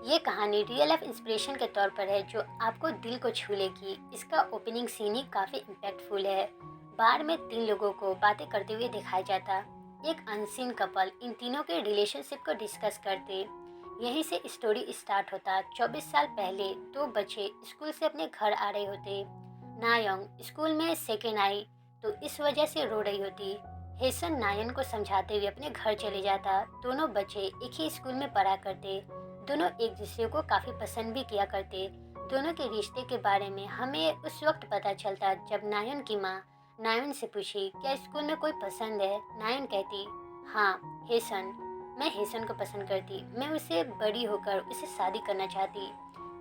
ये कहानी real life inspiration के तौर पर है जो आपको दिल को छू लेगी। इसका ओपनिंग सीन ही काफ़ी इम्पैक्टफुल है। बार में 3 लोगों को बातें करते हुए दिखाया जाता। एक अनसीन कपल इन तीनों के रिलेशनशिप को डिस्कस करते। यहीं से स्टोरी स्टार्ट होता। 24 साल पहले 2 बच्चे स्कूल से अपने घर आ रहे होते। नायोंग स्कूल में सेकेंड आई तो इस वजह से रो रही होती। हेसन नायन को समझाते हुए अपने घर चले जाता। दोनों बच्चे एक ही स्कूल में पढ़ा करते। दोनों एक दूसरे को काफ़ी पसंद भी किया करते। दोनों के रिश्ते के बारे में हमें उस वक्त पता चलता जब नायन की माँ नायन से पूछी, क्या स्कूल में कोई पसंद है? नायन कहती, हाँ, हेसन। मैं हेसन को पसंद करती। मैं उसे बड़ी होकर उसे शादी करना चाहती।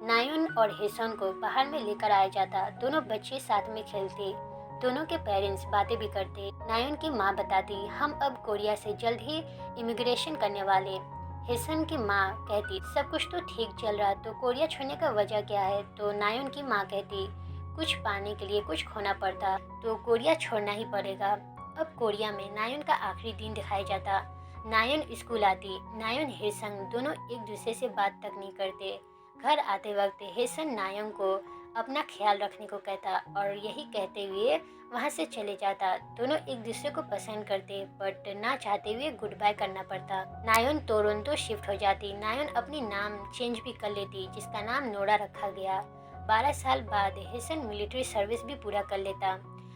नायन और हेसन को बाहर में लेकर आया जाता। दोनों बच्चे साथ में खेलते। दोनों के पेरेंट्स बातें भी करते। नायन की माँ बताती, हम अब कोरिया से जल्द ही इमिग्रेशन करने वाले। हेसन की माँ कहती, सब कुछ तो ठीक चल रहा, तो कोरिया छोड़ने का वजह क्या है? तो नायन की माँ कहती, कुछ पाने के लिए कुछ खोना पड़ता तो कोरिया छोड़ना ही पड़ेगा। अब कोरिया में नायन का आखिरी दिन दिखाया जाता। नायन स्कूल आती। नायन हेसन दोनों एक दूसरे से बात तक नहीं करते। घर आते वक्त हेसन नायन को अपना ख्याल रखने को कहता और यही कहते हुए वहाँ से चले जाता। दोनों एक दूसरे को पसंद करते बट ना चाहते हुए गुड बाय करना पड़ता। नायन टोरंटो शिफ्ट हो जाती। नायन अपनी नाम चेंज भी कर लेती जिसका नाम नोरा रखा गया। 12 साल बाद हेसन मिलिट्री सर्विस भी पूरा कर लेता।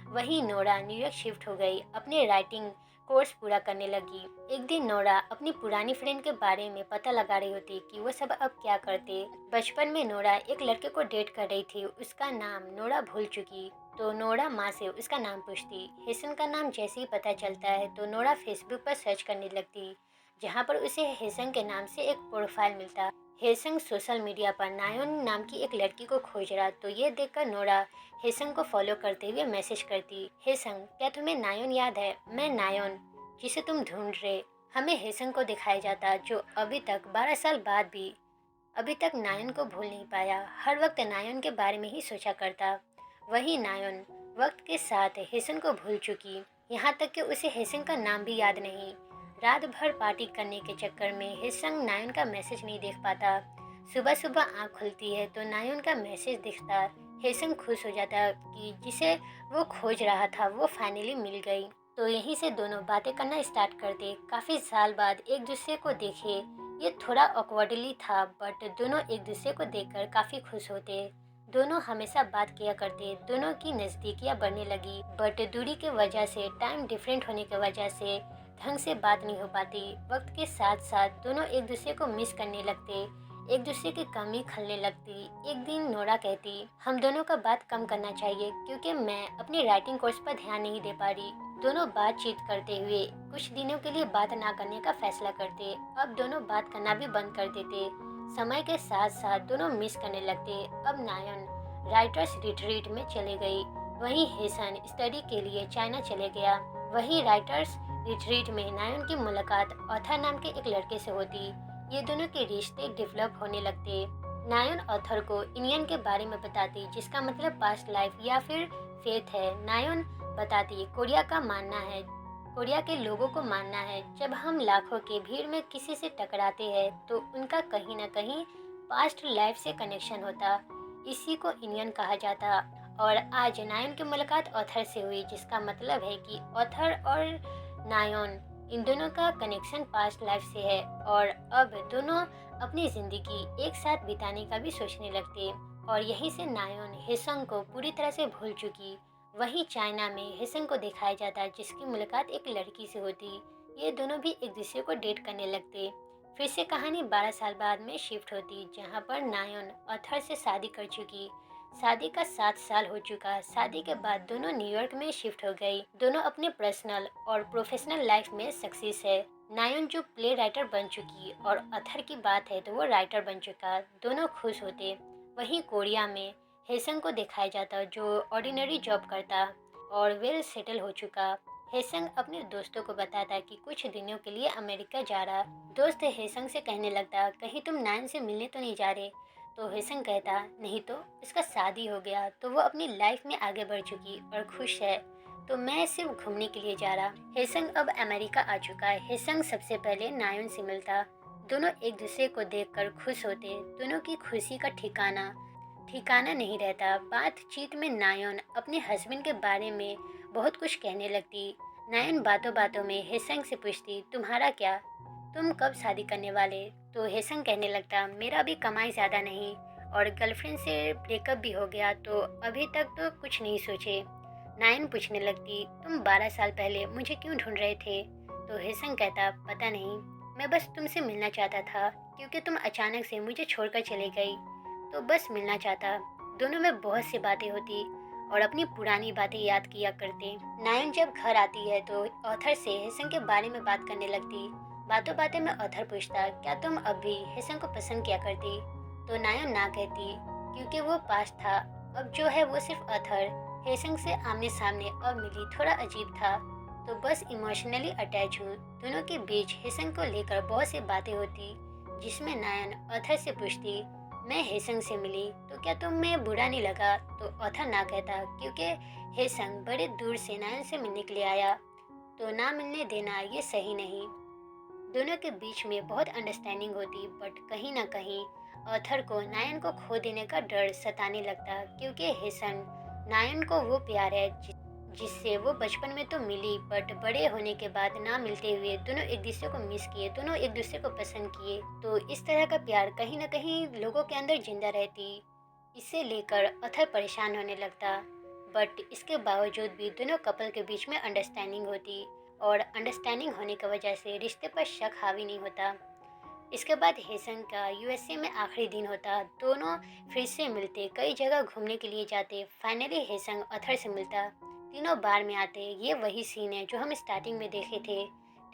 वहीं नोरा न्यूयॉर्क शिफ्ट हो गई। अपने राइटिंग कोर्स पूरा करने लगी। एक दिन नोरा अपनी पुरानी फ्रेंड के बारे में पता लगा रही होती कि वो सब अब क्या करते। बचपन में नोरा एक लड़के को डेट कर रही थी। उसका नाम नोरा भूल चुकी तो नोरा माँ से उसका नाम पूछती। हेसन का नाम जैसे ही पता चलता है तो नोरा फेसबुक पर सर्च करने लगती जहाँ पर उसे हेसन के नाम से एक प्रोफाइल मिलता। हेसन सोशल मीडिया पर नायोन नाम की एक लड़की को खोज रहा तो ये देखकर नोरा हेसन को फॉलो करते हुए मैसेज करती, हेसन, क्या तुम्हें नायोन याद है? मैं नायोन जिसे तुम ढूंढ रहे। हमें हेसन को दिखाया जाता जो अभी तक 12 साल बाद भी अभी तक नायन को भूल नहीं पाया। हर वक्त नायन के बारे में ही सोचा करता। वही नायन वक्त के साथ हेसन को भूल चुकी, यहाँ तक कि उसे हेसन का नाम भी याद नहीं। रात भर पार्टी करने के चक्कर में हेसन नायन का मैसेज नहीं देख पाता। सुबह सुबह आँख खुलती है तो नायन का मैसेज दिखता। हेसन खुश हो जाता कि जिसे वो खोज रहा था वो फाइनली मिल गई। तो यहीं से दोनों बातें करना स्टार्ट करते। काफ़ी साल बाद एक दूसरे को देखे। ये थोड़ा ऑकवर्डली था बट दोनों एक दूसरे को देखकर काफ़ी खुश होते। दोनों हमेशा बात किया करते। दोनों की नज़दीकियाँ बढ़ने लगी बट दूरी के वजह से, टाइम डिफरेंट होने की वजह से ढंग से बात नहीं हो पाती। वक्त के साथ साथ दोनों एक दूसरे को मिस करने लगते। एक दूसरे की कमी खलने लगती। एक दिन नोरा कहती, हम दोनों का बात कम करना चाहिए क्योंकि मैं अपनी राइटिंग कोर्स पर ध्यान नहीं दे पा रही। दोनों बातचीत करते हुए कुछ दिनों के लिए बात ना करने का फैसला करते। अब दोनों बात करना भी बंद कर देते। समय के साथ साथ दोनों मिस करने लगते। अब नायन राइटर्स रिट्रीट में चले गई। वहीं हेसन स्टडी के लिए चाइना चले गया। वहीं राइटर्स रिट्रीट में नायन की मुलाकात ऑथर नाम के एक लड़के से होती। ये दोनों के रिश्ते डेवलप होने लगते। नायन ऑथर को इंडियन के बारे में बताती जिसका मतलब पास्ट लाइफ या फिर फेथ है। नायन बताती, कोरिया का मानना है, कोरिया के लोगों को मानना है जब हम लाखों की भीड़ में किसी से टकराते हैं तो उनका कहीं ना कहीं पास्ट लाइफ से कनेक्शन होता। इसी को इंडियन कहा जाता। और आज नायन की मुलाकात ऑथर से हुई जिसका मतलब है कि ऑथर और नायन इन दोनों का कनेक्शन पास्ट लाइफ से है और अब दोनों अपनी जिंदगी एक साथ बिताने का भी सोचने लगते। और यहीं से नायन हेसंग को पूरी तरह से भूल चुकी। वहीं चाइना में हेसन को दिखाया जाता जिसकी मुलाकात एक लड़की से होती। ये दोनों भी एक दूसरे को डेट करने लगते। फिर से कहानी 12 साल बाद में शिफ्ट होती जहाँ पर नायन ऑथर से शादी कर चुकी। शादी का 7 साल हो चुका। शादी के बाद दोनों न्यूयॉर्क में शिफ्ट हो गई। दोनों अपने पर्सनल और प्रोफेशनल लाइफ में सक्सेस है। नायन जो प्ले राइटर बन चुकी और ऑथर की बात है तो वो राइटर बन चुका। दोनों खुश होते। वहीं कोरिया में हेसन को दिखाया जाता जो ऑर्डिनरी जॉब करता और वेल सेटल हो चुका। हेसन अपने दोस्तों को बताता कि कुछ दिनों के लिए अमेरिका जा रहा। दोस्त हेसन से कहने लगता, कहीं तुम नायन से मिलने तो नहीं जा रहे? तो हेसन कहता, नहीं तो, इसका शादी हो गया तो वो अपनी लाइफ में आगे बढ़ चुकी और खुश है, तो मैं सिर्फ घूमने के लिए जा रहा। हेसन अब अमेरिका आ चुका है। हेसन सबसे पहले नायन से मिलता। दोनों एक दूसरे को देखकर खुश होते। दोनों की खुशी का ठिकाना ठिकाना नहीं रहता। बातचीत में नायन अपने हस्बैंड के बारे में बहुत कुछ कहने लगती। नायन बातों बातों में हेसंग से पूछती, तुम्हारा क्या, तुम कब शादी करने वाले? तो हेसंग कहने लगता, मेरा भी कमाई ज़्यादा नहीं और गर्लफ्रेंड से ब्रेकअप भी हो गया, तो अभी तक तो कुछ नहीं सोचे। नायन पूछने लगती, तुम 12 साल पहले मुझे क्यों ढूंढ रहे थे? तो हेसंग कहता, पता नहीं, मैं बस तुमसे मिलना चाहता था क्योंकि तुम अचानक से मुझे छोड़कर चली गई, तो बस मिलना चाहता। दोनों में बहुत सी बातें होती और अपनी पुरानी बातें याद किया करते। नायन जब घर आती है तो ऑथर से हेसंग के बारे में बात करने लगती। बातों बातें में ऑथर पूछता, क्या तुम अब भी हेसंग को पसंद किया करती? तो नायन ना कहती क्योंकि वो पास था। अब जो है वो सिर्फ ऑथर हेसंग से आमने सामने और मिली थोड़ा अजीब था, तो बस इमोशनली अटैच हूँ। दोनों के बीच हेसंग को लेकर बहुत सी बातें होती, जिसमें नायन ऑथर से पूछती, मैं हेसंग से मिली तो क्या तुम्हें बुरा नहीं लगा? तो ऑथर ना कहता क्योंकि हेसंग बड़े दूर से नायन से मिलने के लिए आया, तो ना मिलने देना ये सही नहीं। दोनों के बीच में बहुत अंडरस्टैंडिंग होती, बट कहीं ना कहीं ऑथर को नायन को खो देने का डर सताने लगता क्योंकि हेसंग नायन को वो प्यार है जिससे वो बचपन में तो मिली, बट बड़े होने के बाद ना मिलते हुए दोनों एक दूसरे को मिस किए, दोनों एक दूसरे को पसंद किए। तो इस तरह का प्यार कहीं ना कहीं लोगों के अंदर जिंदा रहती। इसे लेकर अथर परेशान होने लगता, बट इसके बावजूद भी दोनों कपल के बीच में अंडरस्टैंडिंग होती और अंडरस्टैंडिंग होने की वजह से रिश्ते पर शक हावी नहीं होता। इसके बाद हेसंग का यूएसए में आखिरी दिन होता। दोनों फिर से मिलते, कई जगह घूमने के लिए जाते। फाइनली हेसंग अथर से मिलता। तीनों बार में आते। ये वही सीन है जो हम स्टार्टिंग में देखे थे।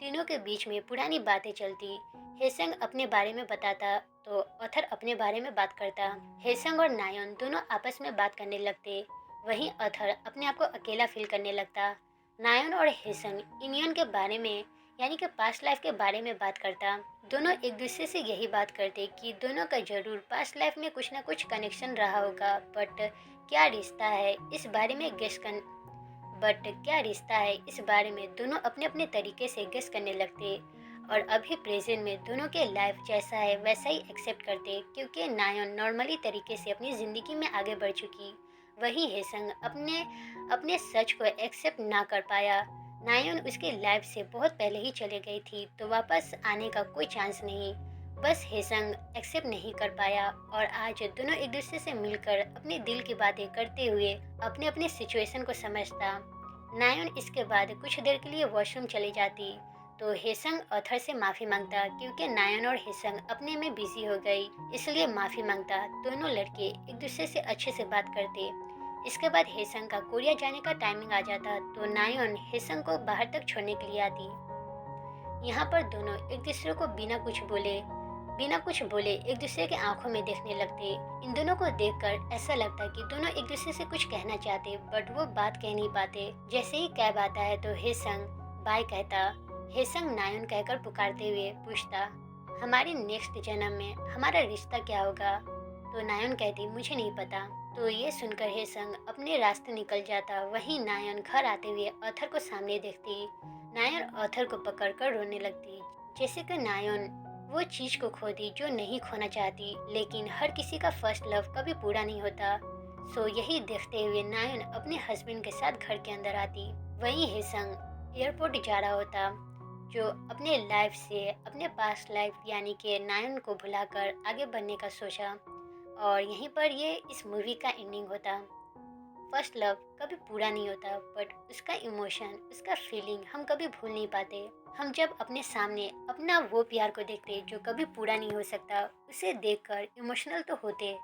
तीनों के बीच में पुरानी बातें चलती। हेसंग अपने बारे में बताता तो अथर अपने बारे में बात करता। हेसंग और नायन दोनों आपस में बात करने लगते। वहीं अथर अपने आप को अकेला फील करने लगता। नायन और हेसंग यूनियन के बारे में यानी कि पास्ट लाइफ के बारे में बात करता। दोनों एक दूसरे से यही बात करते कि दोनों का जरूर पास्ट लाइफ में कुछ ना कुछ कनेक्शन रहा होगा, क्या रिश्ता है इस बारे में गेस कर बट क्या रिश्ता है इस बारे में दोनों अपने अपने तरीके से गेस करने लगते और अभी प्रेजेंट में दोनों के लाइफ जैसा है वैसा ही एक्सेप्ट करते क्योंकि नायन नॉर्मली तरीके से अपनी ज़िंदगी में आगे बढ़ चुकी। वही हेसंग अपने अपने सच को एक्सेप्ट ना कर पाया। नायन उसकी लाइफ से बहुत पहले ही चले गई थी, तो वापस आने का कोई चांस नहीं। बस हेसंग एक्सेप्ट नहीं कर पाया और आज दोनों एक दूसरे से मिलकर अपने दिल की बातें करते हुए अपने अपने सिचुएशन को समझता। नायन इसके बाद कुछ देर के लिए वॉशरूम चली जाती, तो हेसंग ऑथर से माफ़ी मांगता क्योंकि नायन और हेसंग अपने में बिजी हो गई, इसलिए माफ़ी मांगता। दोनों लड़के एक दूसरे से अच्छे से बात करते। इसके बाद हेसंग का कोरिया जाने का टाइमिंग आ जाता, तो नायन हेसंग को बाहर तक छोड़ने के लिए आती। यहाँ पर दोनों एक दूसरे को बिना कुछ बोले एक दूसरे के आंखों में देखने लगते। इन दोनों को देखकर ऐसा लगता कि दोनों एक दूसरे से कुछ कहना चाहते, बट वो बात कह नहीं पाते। जैसे ही कैब आता है तो हेसंग बाय कहता। हेसंग नायन कहकर पुकारते हुए पूछता, हमारे नेक्स्ट जन्म में हमारा रिश्ता क्या होगा? तो नायन कहती, मुझे नहीं पता। तो ये सुनकर हेसंग अपने रास्ते निकल जाता। वहीं नायन घर आते हुए ऑथर को सामने देखती। नायन ऑथर को पकड़कर रोने लगती, जैसे कि नायन वो चीज को खो दी जो नहीं खोना चाहती। लेकिन हर किसी का फर्स्ट लव कभी पूरा नहीं होता। सो यही देखते हुए नायन अपने हस्बैंड के साथ घर के अंदर आती। वहीं हेसंग एयरपोर्ट जा रहा होता, जो अपने लाइफ से अपने पास्ट लाइफ यानी कि नायन को भुलाकर आगे बढ़ने का सोचा। और यहीं पर ये इस मूवी का एंडिंग होता। फर्स्ट लव कभी पूरा नहीं होता, बट उसका इमोशन, उसका फीलिंग हम कभी भूल नहीं पाते। हम जब अपने सामने अपना वो प्यार को देखते जो कभी पूरा नहीं हो सकता, उसे देखकर इमोशनल तो होते,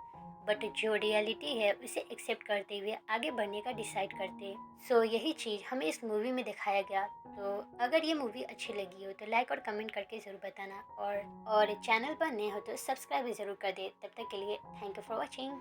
बट जो रियलिटी है उसे एक्सेप्ट करते हुए आगे बढ़ने का डिसाइड करते। सो यही चीज़ हमें इस मूवी में दिखाया गया। तो अगर ये मूवी अच्छी लगी हो तो लाइक और कमेंट करके ज़रूर बताना, और चैनल पर नए हो तो सब्सक्राइब भी ज़रूर कर दे। तब तक के लिए थैंक यू फॉर वॉचिंग।